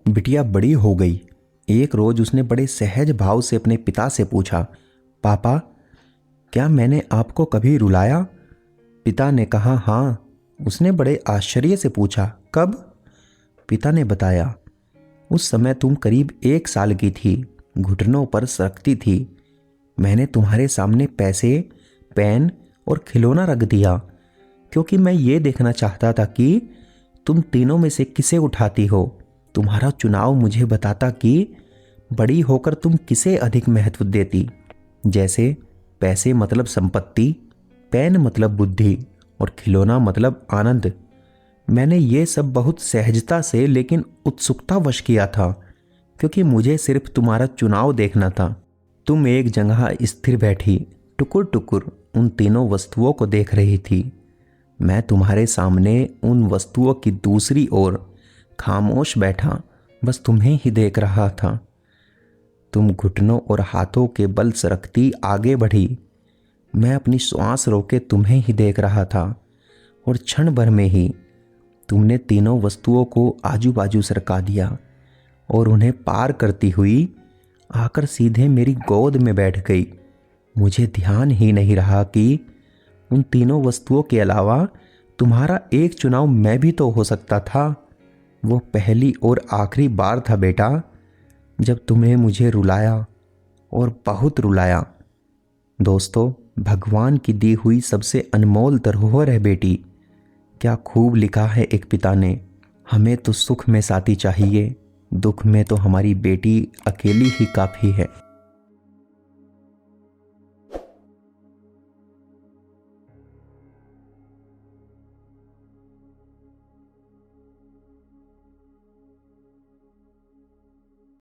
बिटिया बड़ी हो गई। एक रोज उसने बड़े सहज भाव से अपने पिता से पूछा, पापा, क्या मैंने आपको कभी रुलाया? पिता ने कहा, हाँ। उसने बड़े आश्चर्य से पूछा, कब? पिता ने बताया, उस समय तुम करीब 1 साल की थी, घुटनों पर सरकती थी। मैंने तुम्हारे सामने पैसे, पेन और खिलौना रख दिया, क्योंकि मैं ये देखना चाहता था कि तुम तीनों में से किसे उठाती हो। तुम्हारा चुनाव मुझे बताता कि बड़ी होकर तुम किसे अधिक महत्व देती। जैसे पैसे मतलब संपत्ति, पेन मतलब बुद्धि और खिलौना मतलब आनंद। मैंने ये सब बहुत सहजता से लेकिन उत्सुकतावश किया था, क्योंकि मुझे सिर्फ तुम्हारा चुनाव देखना था। तुम एक जगह स्थिर बैठी टुकुर टुकुर उन तीनों वस्तुओं को देख रही थी। मैं तुम्हारे सामने उन वस्तुओं की दूसरी ओर खामोश बैठा बस तुम्हें ही देख रहा था। तुम घुटनों और हाथों के बल सरकती आगे बढ़ी। मैं अपनी श्वास रोके तुम्हें ही देख रहा था और क्षण भर में ही तुमने तीनों वस्तुओं को आजू बाजू सरका दिया और उन्हें पार करती हुई आकर सीधे मेरी गोद में बैठ गई। मुझे ध्यान ही नहीं रहा कि उन तीनों वस्तुओं के अलावा तुम्हारा एक चुनाव मैं भी तो हो सकता था। वो पहली और आखिरी बार था बेटा, जब तुम्हें मुझे रुलाया, और बहुत रुलाया। दोस्तों, भगवान की दी हुई सबसे अनमोल धरोहर है बेटी। क्या खूब लिखा है एक पिता ने, हमें तो सुख में साथी चाहिए, दुख में तो हमारी बेटी अकेली ही काफ़ी है।